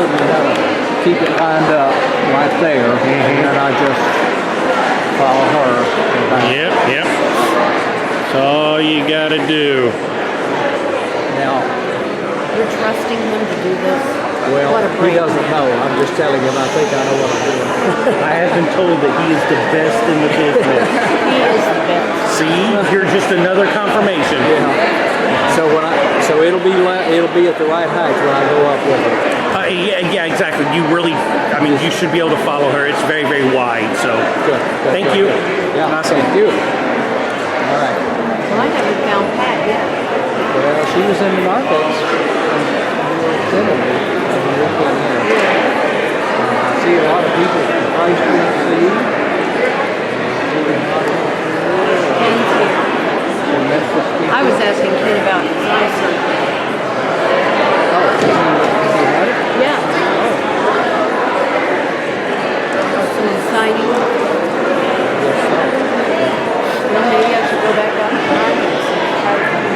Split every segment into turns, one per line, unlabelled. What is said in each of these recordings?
told me how to keep it lined up right there, and then I just follow her.
Yep, yep. That's all you gotta do.
Now,
You're trusting him to do this?
well,
What a
he
brave
doesn't
man.
know. I'm just telling him I think I know what I'm doing.
I have been told that he is the best in the business.
He is the best.
See, you're just another confirmation.
Yeah. So it'll be at the right height when I go up with her.
Yeah, exactly. You really, I mean, you should be able to follow her. It's very, very wide. So,
Good.
thank you.
Yeah.
Awesome.
Thank you. All right.
Well, I haven't found Pat yet.
Well, she was in the markets. I see a lot of people from High Street City.
I was asking Ken about his eye surgery. Yeah. Some signing. Well, maybe I should go back out and try and see how it goes.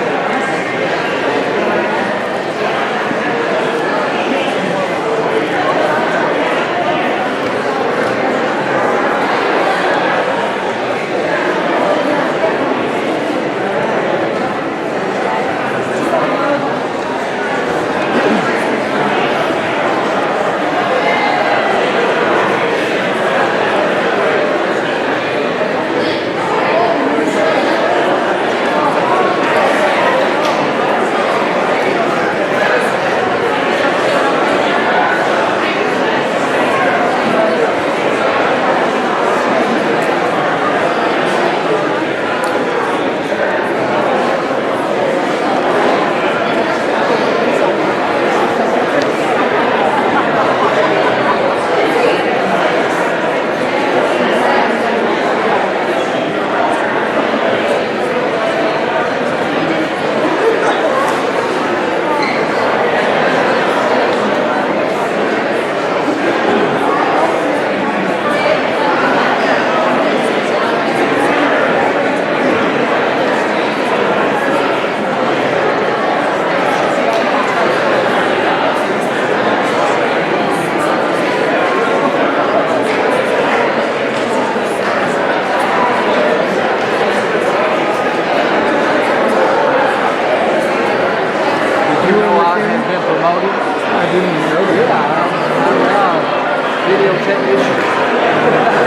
Video technician.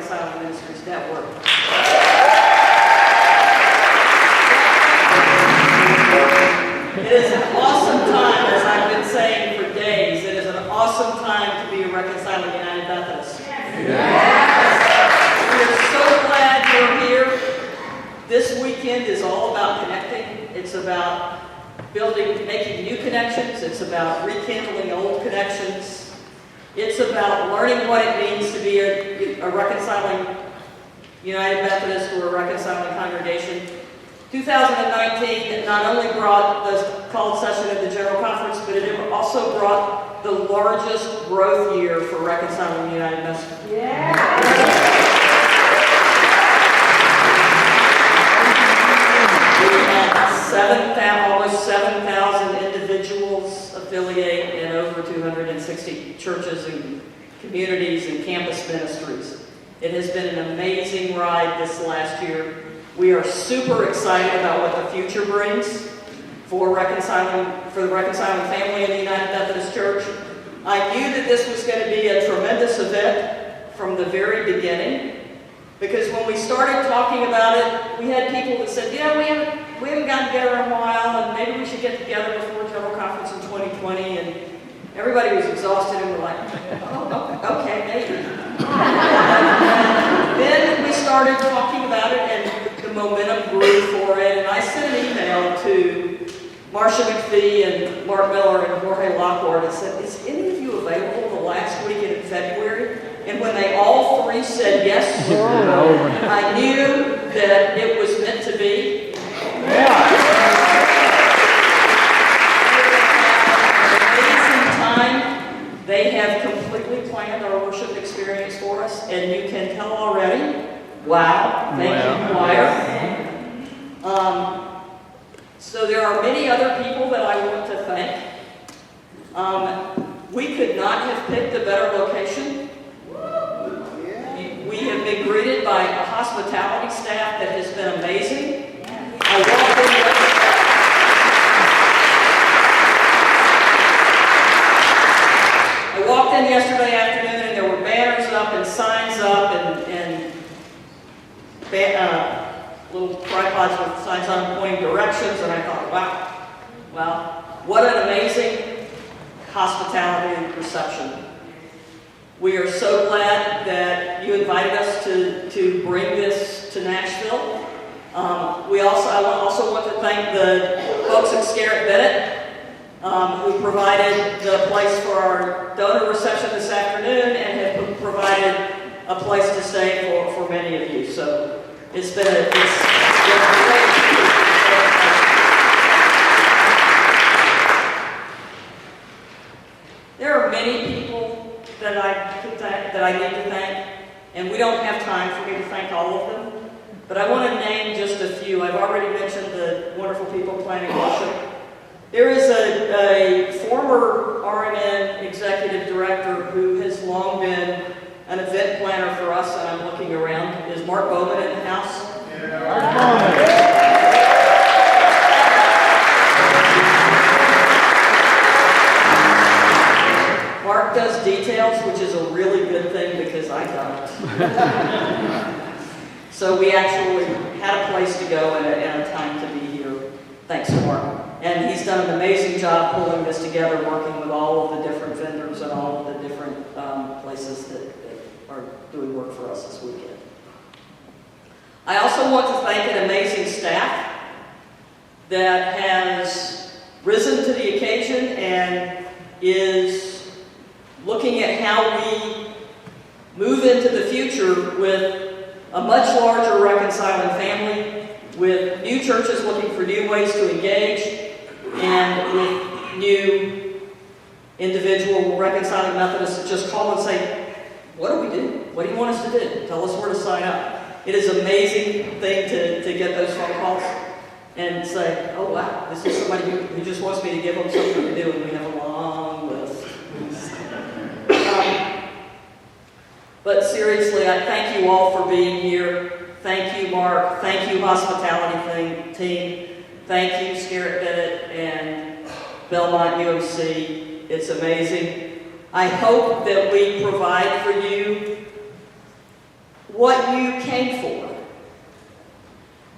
Reconciling Ministries Network. It is an awesome time, as I've been saying for days, it is an awesome time to be a Reconciling United Methodist. We are so glad you're here. This weekend is all about connecting. It's about making new connections. It's about rekindling old connections. It's about learning what it means to be a Reconciling United Methodist or a Reconciling congregation. 2019 not only brought the called session of the General Conference, but it also brought the largest growth year for Reconciling United Methodist. We had almost 7,000 individuals affiliate in over 260 churches and communities and campus ministries. It has been an amazing ride this last year. We are super excited about what the future brings for the Reconciling family in the United Methodist Church. I knew that this was going to be a tremendous event from the very beginning, because when we started talking about it, we had people that said, yeah, we haven't gotten together in a while, and maybe we should get together before General Conference in 2020, and everybody was exhausted, and we're like, oh, okay, maybe. Then we started talking about it, and the momentum grew for it, and I sent an email to Marcia McPhee and Mark Miller and Jorge Lockhart and said, is any of you available the last weekend in February? And when they all three said yes, I knew that it was meant to be. Amazing time. They have completely planned our worship experience for us, and you can tell already. Wow, thank you, choir. So there are many other people that I want to thank. We could not have picked a better location. We have been greeted by a hospitality staff that has been amazing. I walked in yesterday afternoon and there were banners up and signs up and little tripods with signs on them pointing directions, and I thought, wow, what an amazing hospitality and reception. We are so glad that you invited us to bring this to Nashville. I also want to thank the folks at Scarrett Bennett who provided the place for our donor reception this afternoon and have provided a place to stay for many of you. So it's been a great. There are many people that I need to thank, and we don't have time for me to thank all of them, but I want to name just a few. I've already mentioned the wonderful people planning worship. There is a former RMN executive director who has long been an event planner for us, and I'm looking around. Is Mark Bowman in the house? Mark does details, which is a really good thing because I don't. So we actually had a place to go and a time to be here. Thanks, Mark. And he's done an amazing job pulling this together, working with all of the different vendors and all of the different places that are doing work for us this weekend. I also want to thank an amazing staff that has risen to the occasion and is looking at how we move into the future with a much larger reconciling family, with new churches looking for new ways to engage, and with new individual reconciling Methodists that just call and say, what do we do? What do you want us to do? Tell us where to sign up. It is an amazing thing to get those phone calls and say, oh wow, this is somebody who just wants me to give them something to do, and we have a long list. But seriously, I thank you all for being here. Thank you, Mark. Thank you, hospitality team. Thank you, Scarrett Bennett and Belmont UMC. It's amazing. I hope that we provide for you what you came for.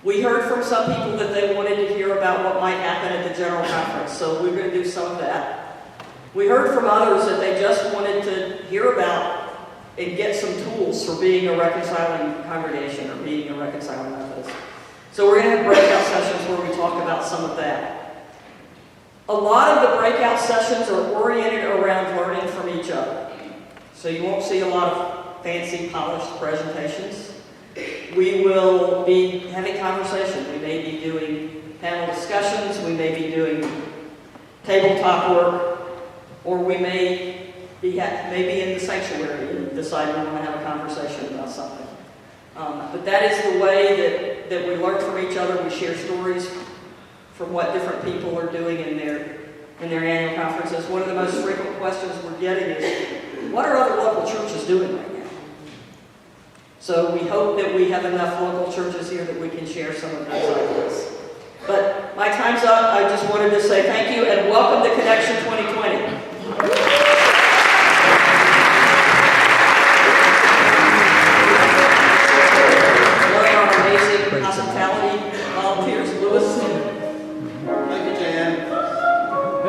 We heard from some people that they wanted to hear about what might happen at the General Conference, so we're going to do some of that. We heard from others that they just wanted to hear about and get some tools for being a reconciling congregation or being a reconciling Methodist. So we're going to have breakout sessions where we talk about some of that. A lot of the breakout sessions are oriented around learning from each other. So you won't see a lot of fancy, polished presentations. We will be having conversation. We may be doing panel discussions, we may be doing tabletop work, or we may be in the sanctuary and decide we want to have a conversation about something. But that is the way that we learn from each other. We share stories from what different people are doing in their annual conferences. One of the most frequent questions we're getting is, what are other local churches doing right now? So we hope that we have enough local churches here that we can share some of those ideas. But my time's up. I just wanted to say thank you and welcome to Connection 2020. Amazing hospitality volunteers, Lewis.
Thank you, Jan.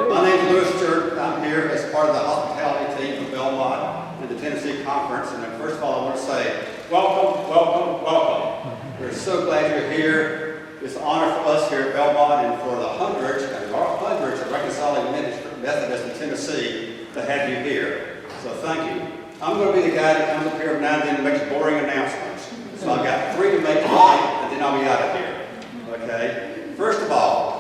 My name is Lewis Stewart. I'm here as part of the hospitality team from Belmont and the Tennessee Conference. And first of all, I want to say, welcome, welcome, welcome. We're so glad you're here. It's an honor for us here at Belmont and for the hundreds, and there are hundreds of reconciling Methodists in Tennessee to have you here. So thank you. I'm going to be the guy that comes up here now and then and makes boring announcements. So I've got 3 to make tonight, and then I'll be out of here. Okay? First of all,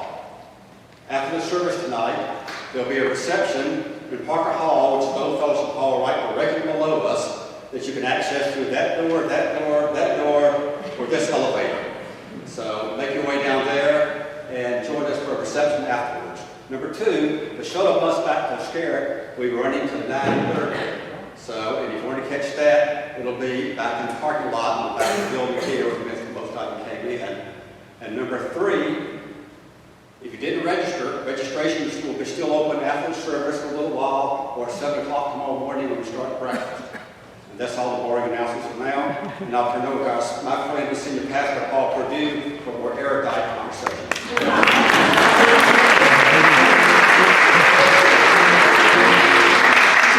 after the service tonight, there'll be a reception in Parker Hall, which is the Old Fellowship Hall right directly below us, that you can access through that door, that door, that door, or this elevator. So make your way down there and join us for a reception afterwards. Number 2, the shuttle bus back to Scarrett, we run into 9:30. So, and if you want to catch that, it'll be back in the parking lot in the back of the building here, where most of you came in. And number 3, if you didn't register, registration will be still open after the service for a little while, or 7 o'clock tomorrow morning when we start breakfast. And that's all the boring announcements for now. And I'll turn over to my friend and senior pastor, Paul Perdue, for more erudite conversation.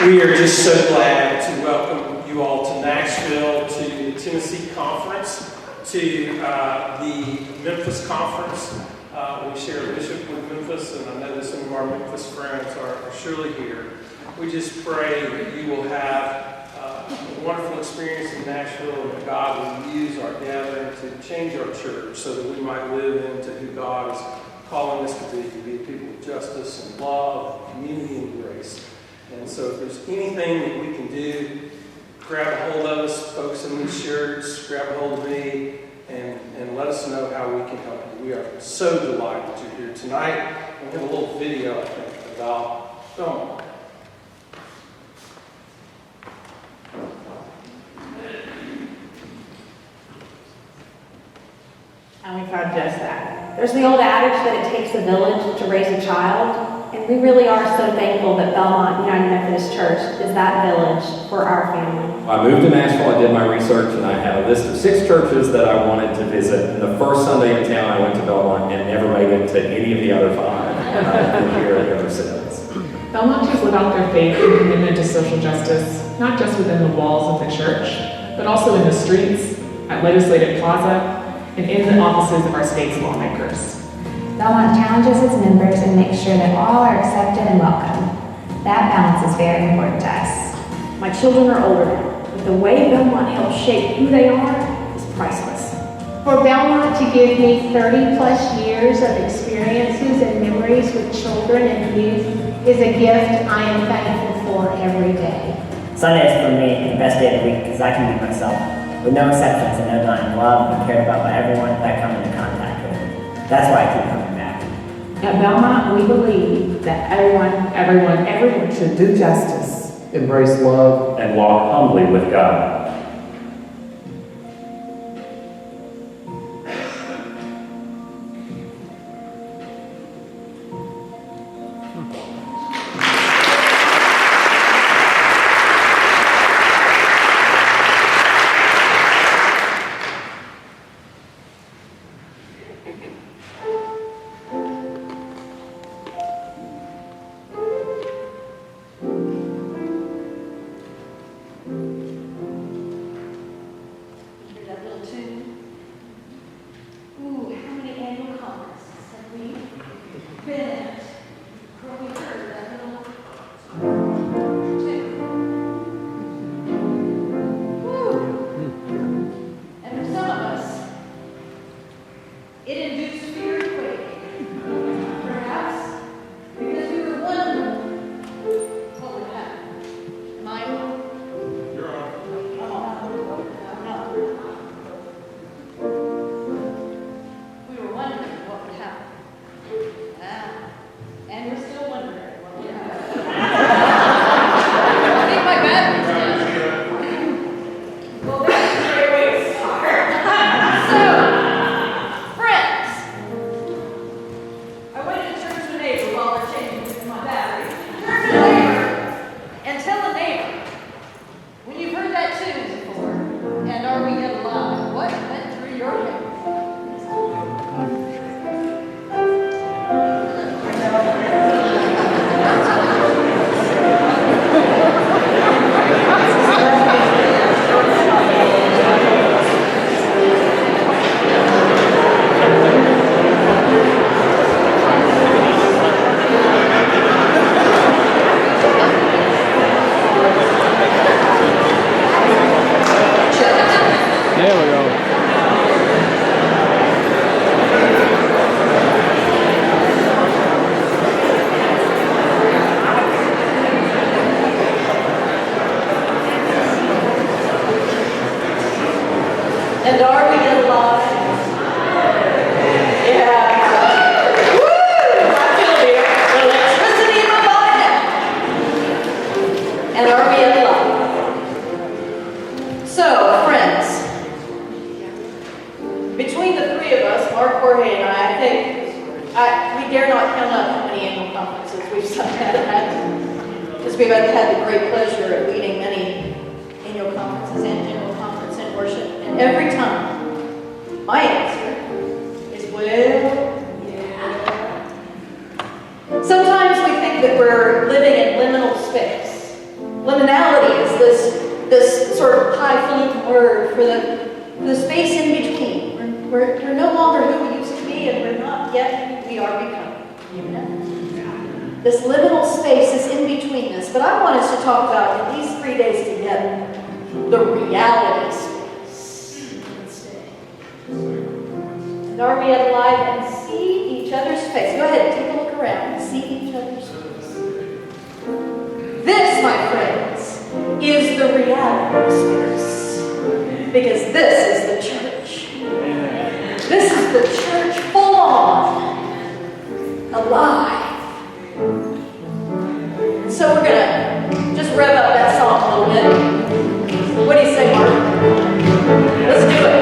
We are just so glad to welcome you all to Nashville, to the Tennessee Conference, to the Memphis Conference. We share a bishop with Memphis, and I know that some of our Memphis friends are surely here. We just pray that you will have a wonderful experience in Nashville, and that God will use our gathering to change our church so that we might live into who God is calling us to be a people of justice and love, community and grace. And so if there's anything that we can do, grab a hold of us, folks in these shirts, grab a hold of me, and let us know how we can help you. We are so delighted that you're here tonight. We have a little video, I think, about Belmont.
And we found just that. There's the old adage that it takes a village to raise a child. And we really are so thankful that Belmont United Methodist Church is that village for our family.
I moved to Nashville, I did my research, and I had a list of 6 churches that I wanted to visit. And the first Sunday in town, I went to Belmont and never made it to any of the other 5. And I've been here ever since.
Belmonters live out their faith and commitment to social justice, not just within the walls of the church, but also in the streets, at Legislative Plaza, and in the offices of our state's lawmakers.
Belmont challenges its members and makes sure that all are accepted and welcome. That balance is very important to us.
My children are older now, but the way Belmont helps shape who they are is priceless.
For Belmont to give me 30 plus years of experiences and memories with children and youth is a gift I am thankful for every day.
Sunday is for me the best day of the week because I can be myself, with no exceptions and know that I'm loved and cared about by everyone that I come into contact with. That's why I keep coming back.
At Belmont, we believe that everyone
should do justice, embrace love,
and walk humbly with God.
There we go.
And are we alive? Yeah. Woo! I feel the electricity in my body now. And are we alive? So, friends, between the three of us, Mark, Jorge, and I think we dare not count up how many annual conferences we've had, because we've had the great pleasure of leading many annual conferences and general conference and worship. And every time, my answer is, well, yeah. Sometimes we think that we're living in liminal space. Liminality is this sort of highfalutin word for the space in between. We're no longer who we used to be, and we're not yet who we are becoming. You know? This liminal space is in between us. But I want us to talk about, in these 3 days together, the reality space. And are we alive and see each other's face? Go ahead and take a look around and see each other's face. This, my friends, is the reality space. Because this is the church. This is the church full on, alive. And so we're going to just rev up that song a little bit. What do you say, Mark? Let's do it.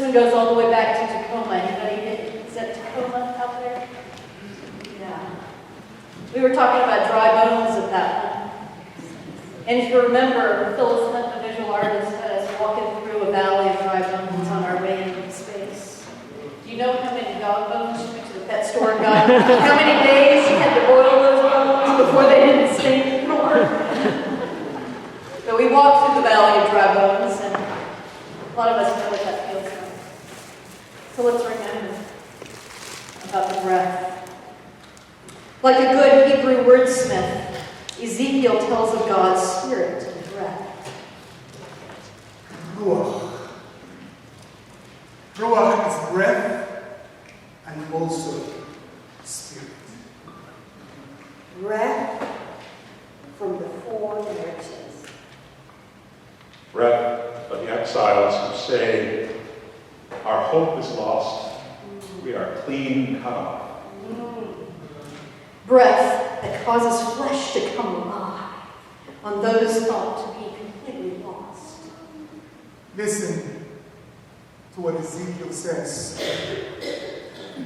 and goes all the way back to Tacoma. Anybody, is that Tacoma out there? Yeah. We were talking about dry bones at that one. And if you remember, Phyllis Hunt, the visual artist, had us walking through a valley of dry bones on our way into space. Do you know how many dog bones she went to the pet store and got? How many days she had to boil those bones before they didn't stink anymore? So we walked through the valley of dry bones, and a lot of us know what that feels like. So let's remember about the breath. Like a good Hebrew wordsmith, Ezekiel tells of God's spirit and breath.
Ruach. Ruach is breath and also spirit.
Breath from the four directions.
Breath of the exiles who say, our hope is lost, we are clean cut off.
Breath that causes flesh to come alive on those thought to be completely lost.
Listen to what Ezekiel says.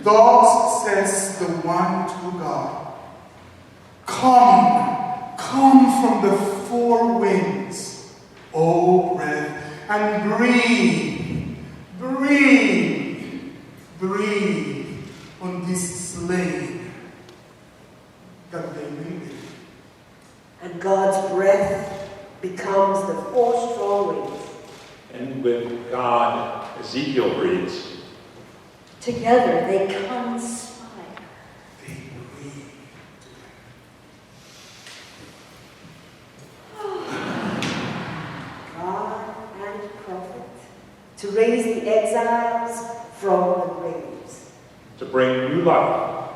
Thus says the one true God, come from the four winds, O breath, and breathe on this slain, that they may live.
And God's breath becomes the four strong winds.
And with God, Ezekiel breathes.
Together they conspire.
They breathe.
God and prophet to raise the exiles from the graves.
To bring new life,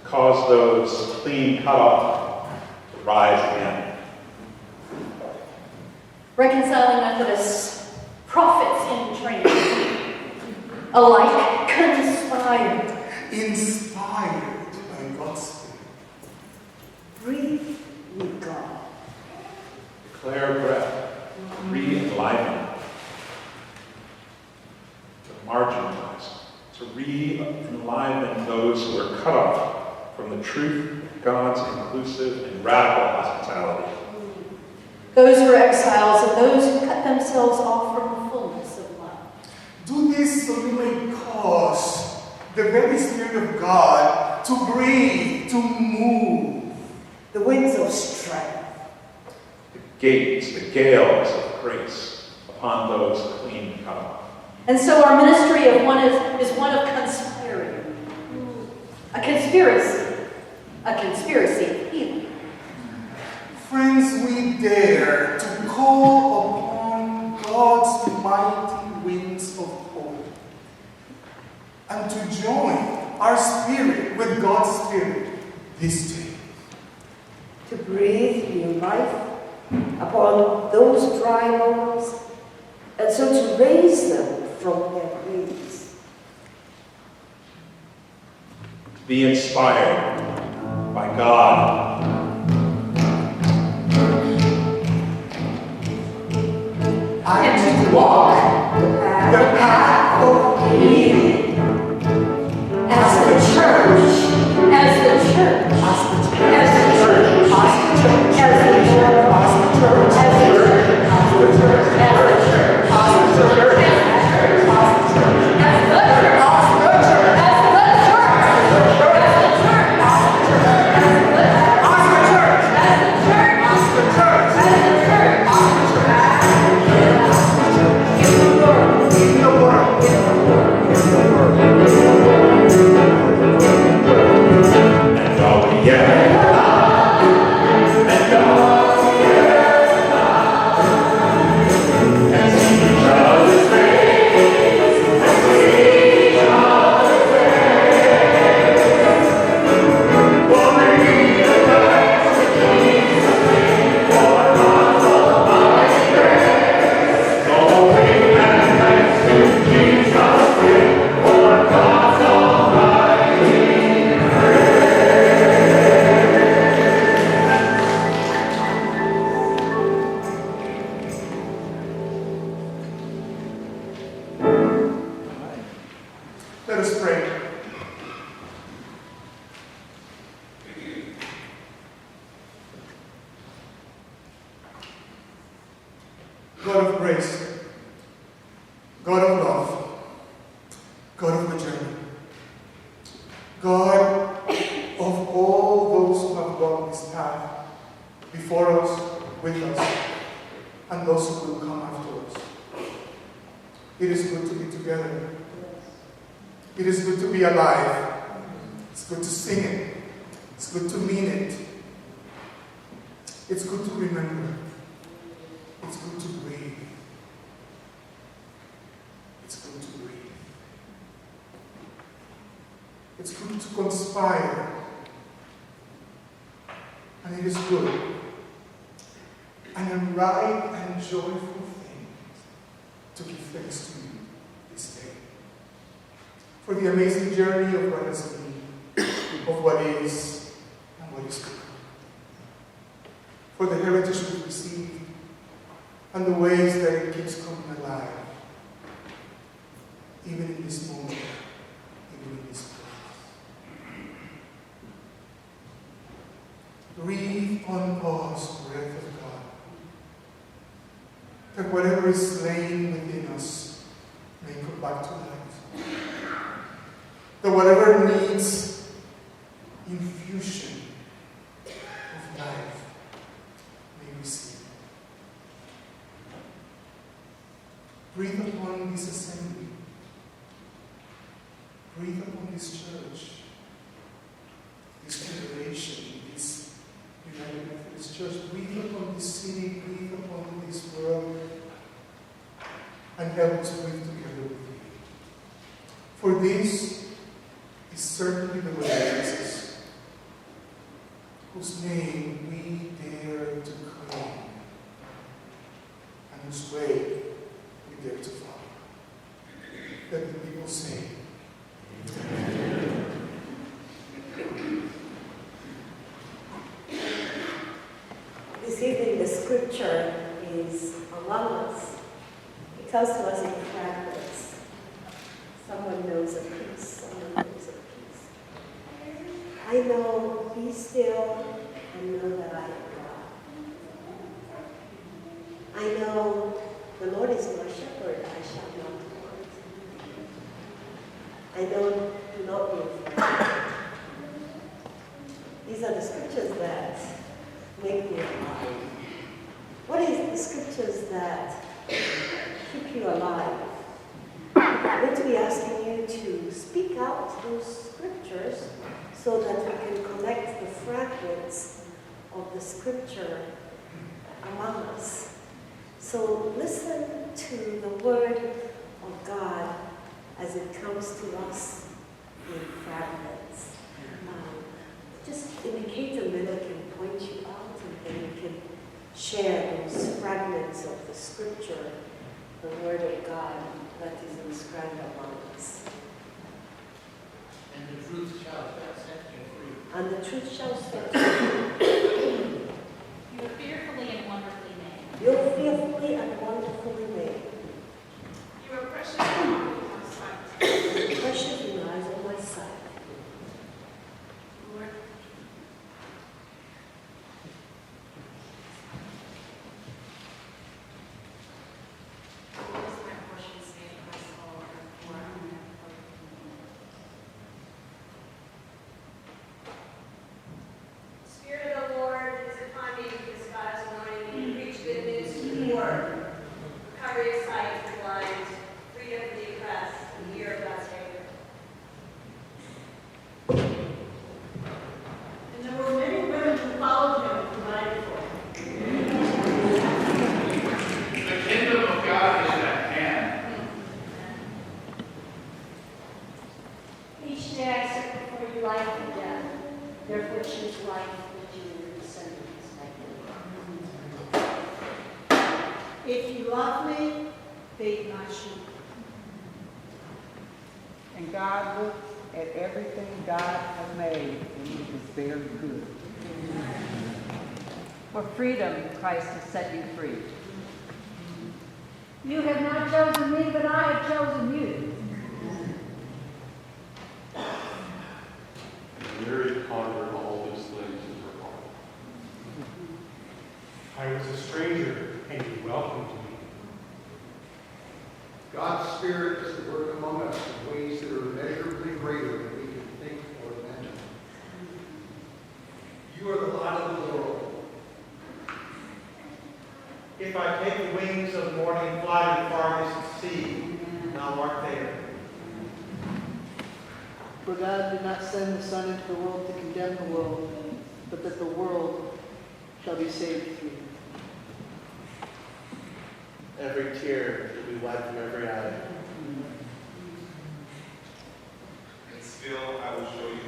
to cause those clean cut off to rise again.
Reconciling Methodists, prophets in training, alike conspired.
Inspired by God's Spirit.
Breathe with God.
Declare breath, re-enliven the marginalized, to re-enliven those who are cut off from the truth of God's inclusive and radical hospitality.
Those who are exiles and those who cut themselves off from the fullness of love.
Do this so you may cause the very Spirit of God to breathe, to move.
The winds of strength.
The gates, the gales of grace upon those clean cut off.
And so our ministry of is one of conspiring. A conspiracy of healing.
Friends, we dare to call upon God's mighty winds of hope and to join our spirit with God's Spirit this day.
To breathe new life upon those dry bones, and so to raise them from their graves.
Be inspired by God.
And to walk the path of healing.
As the church, as the church, as the church, as the church, as the church, as the church, as the church, as the church, as the church, as the church,
In the world. Let us pray. God of grace, God of love, God of the journey, God of all those who have walked this path before us, with us, and those who will come after us. It is good to be together. It is good to be alive. It's good to sing it. It's good to mean it. It's good to remember. It's good to breathe. It's good to breathe. It's good to conspire. And it is good and a right and joyful thing to give thanks to you this day. For the amazing journey of what has been, of what is, and what is to come. For the heritage we've received, and the ways that it keeps coming alive, even in this moment, even in this place. Breathe on us, breath of God, that whatever is slain within us may come back to life. That whatever needs infusion of life may receive. Breathe upon this assembly. Breathe upon this church, this generation, this United Methodist Church. Breathe upon this city, breathe upon this world, and help us breathe together with you. For this is certainly the way, Jesus, whose name we dare to claim, and whose way we dare to follow. Let the people say, Amen.
This evening, the scripture is among us. It comes to us in fragments. Someone knows a piece, someone knows a piece. I know, be still and know that I am God. I know the Lord is my shepherd, I shall not want. I know, do not be afraid. These are the scriptures that make me alive. What is the scriptures that keep you alive? I'm going to be asking you to speak out those scriptures so that we can connect the fragments of the scripture among us. So listen to the word of God as it comes to us in fragments. Just indicate a minute and point you out, and then you can share those fragments of the scripture, the word of God that is inscribed among us.
And the truth shall set you free.
And the truth shall set you free.
You are fearfully and wonderfully made.
You're fearfully and wonderfully made.
You are precious in my sight.
Precious in the eyes of my sight.
Lord, what is my portion, save my soul, and pour out my heart?
Spirit of the Lord is upon me because God has anointed me to preach good news to the poor, recovery of sight for the blind, freedom for the oppressed, and the year of God's favor. And there were many women who followed him and provided for him.
The kingdom of God is at hand.
Each day I set before you life and death. Therefore choose life that you and your descendants may live. If you love me, feed my sheep.
And God looks at everything God has made, and it is very good.
For freedom, Christ has set you free.
You have not chosen me, but I have chosen you.
Spirit is at work among us in ways that are immeasurably greater than we can think or imagine. You are the light of the world.
If I take the wings of morning and fly to the farthest sea, thou art there.
For God did not send the Son into the world to condemn the world, but that the world shall be saved through him.
Every tear will be wiped from every eye.
And still I will show you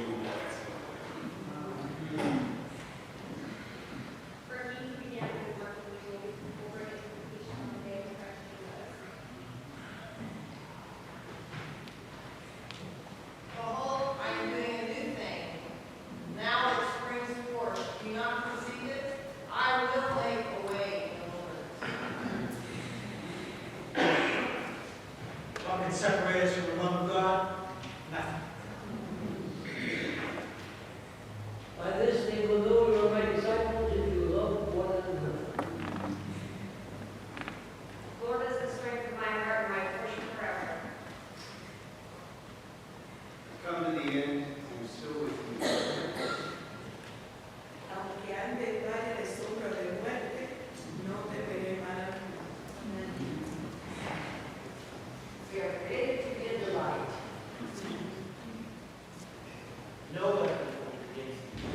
For he who began the work in you will bring it to completion on the day of Christ Jesus.
Behold, I am doing a new thing. Now it springs forth. Do you not perceive it? I will make a way in the wilderness.
What can separate us from the love of God? Nothing.
By this they will know you are my disciples if you love one another.
Lord is the strength of my heart and my portion forever.
Come to the end, and still with you.
Aunque ande en valle de sombra de muerte, no temeré mal alguno.
We are created to be in the light.
No weapon formed against you.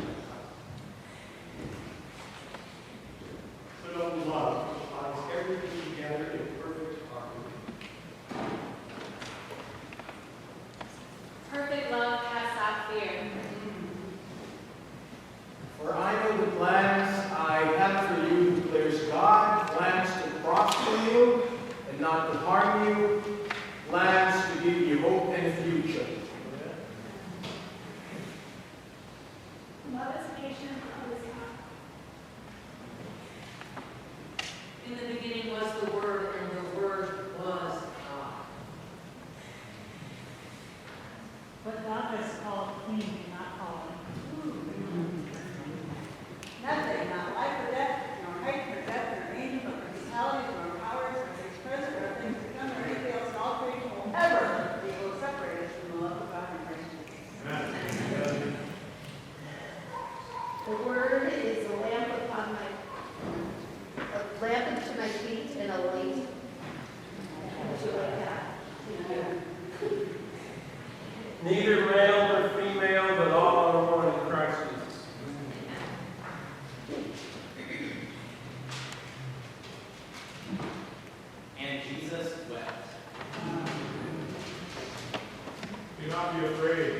Put on love, which binds everything together in perfect harmony.
Perfect love casts out fear.
For I know the plans I have for you, declares God, plans to prosper you and not to harm you, plans to give you hope and a future.
Love is patient and love is kind.
In the beginning was the Word, and the Word was God.
What God has called clean, cannot call unclean.
Nothing, not life or death, nor height nor depth, nor angels, nor principalities, nor powers, nor things present, nor things to come, nor anything else in all creation will ever be able to separate us from the love of God in Christ Jesus.
The word is a lamp unto my feet and a light to my path.
Neither male nor female, but all are one in Christ Jesus.
And Jesus wept.
Do not be afraid.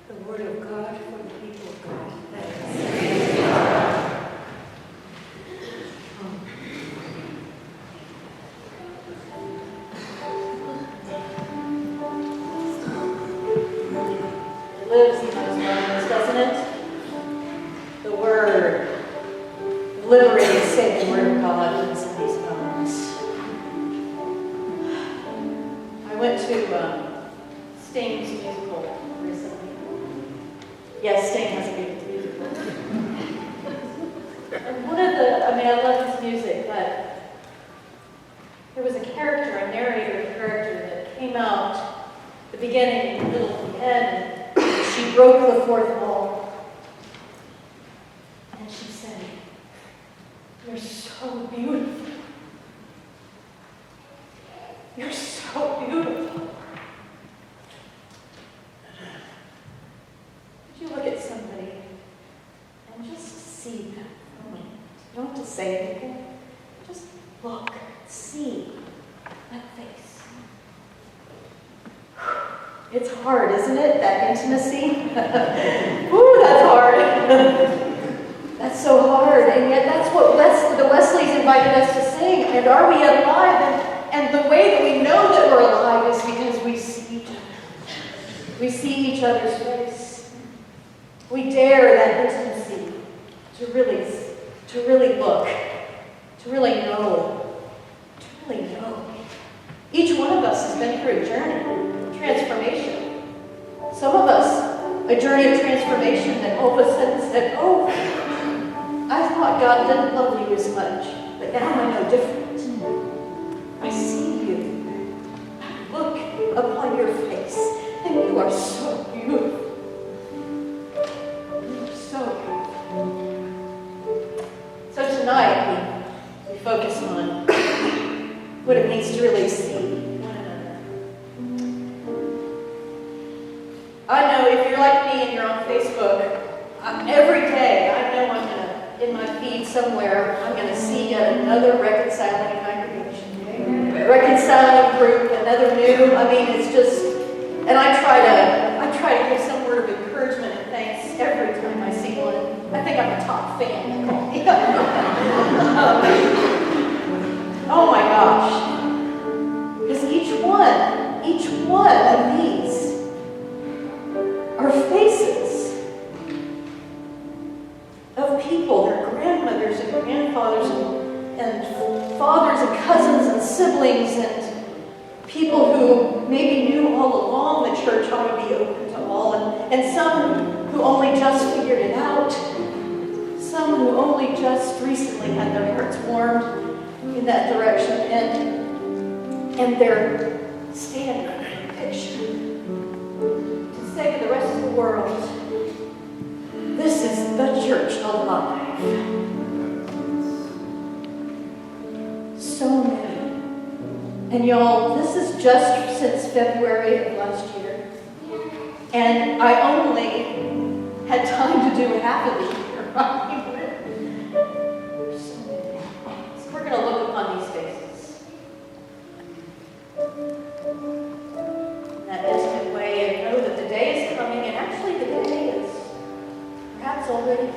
The word of God for the people of God.
It lives in those moments, doesn't it? The Word, the liberating, saving Word of God lives in these moments. I went to Sting's musical recently. Yes, Sting has a good musical. And I love his music, but there was a character, a narrator character that came out the beginning, the middle, and the end, and she broke the fourth wall. And she said, "You're so beautiful. You're so beautiful." Could you look at somebody and just see them for a moment? You don't have to say anything. Just look, see that face. It's hard, isn't it? That intimacy. Ooh, that's hard. That's so hard, and yet that's what the Wesleys invited us to sing. And are we alive? And the way that we know that we're alive is because we see each other. We see each other's face. We dare that intimacy to really look, to really know, to really know. Each one of us has been through a journey, transformation. Some of us, a a journey of transformation that all of a sudden said, oh, I thought God didn't love you as much, but now I know different. I see you. Look upon your face, and you are so beautiful. You are so beautiful. So tonight, we focus on what it means to really see one another. I know if you're like me and you're on Facebook, every day I know I'm going to, in my feed somewhere, I'm going to see yet another reconciling congregation, reconciling group, another new. I mean, it's just, and I try to give some word of encouragement and thanks every time I see one. I think I'm a top fan. Oh my gosh. Because each one of these are faces of people, their grandmothers and grandfathers and fathers and cousins and siblings and people who maybe knew all along the church ought to be open to all, and some who only just figured it out, some who only just recently had their hearts warmed in that direction, and they're standing in a picture to say to the rest of the world, this is the church alive. So many. And y'all, this is just since February of last year. And I only had time to do half of the year. So many. So we're going to look upon these faces in that intimate way and know that the day is coming, and actually the day is perhaps already here.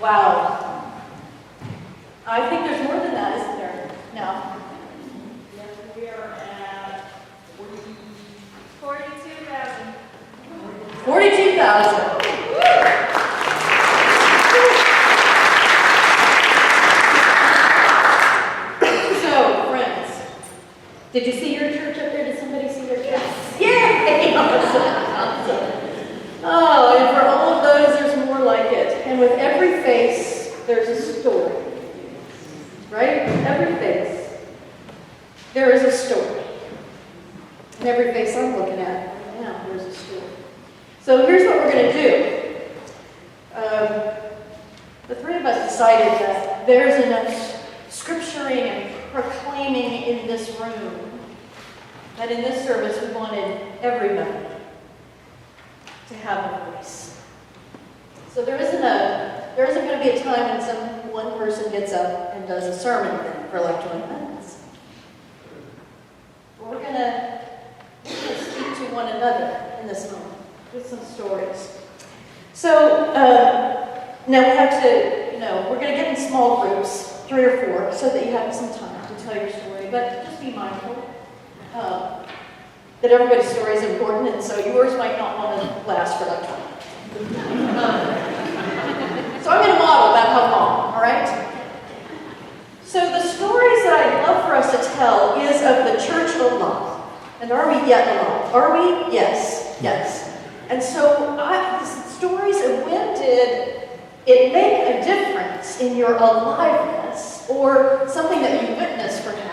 Wow. I think there's more than that, isn't there? No.
We are at
42,000.
42,000. So, friends, did you see your church up there? Did somebody see their church? Yay! Oh, and for all of those, there's more like it. And with every face, there's a story. Right? Every face, there is a story. And every face I'm looking at right now, there's a story. So here's what we're going to do. The three of us decided that there's enough scripturing and proclaiming in this room that in this service we wanted everybody to have a voice. So there isn't going to be a time when one person gets up and does a sermon then for like 20 minutes. We're going to speak to one another in this moment with some stories. So now we have to, we're going to get in small groups, 3 or 4, so that you have some time to tell your story. But just be mindful that everybody's story is important, and so yours might not want to last for like 20. So I'm going to model about how long, all right? So the stories that I'd love for us to tell is of the church alive. And are we yet alive? Are we? Yes. Yes. And so the stories of when did it make a difference in your aliveness, or something that you witnessed perhaps,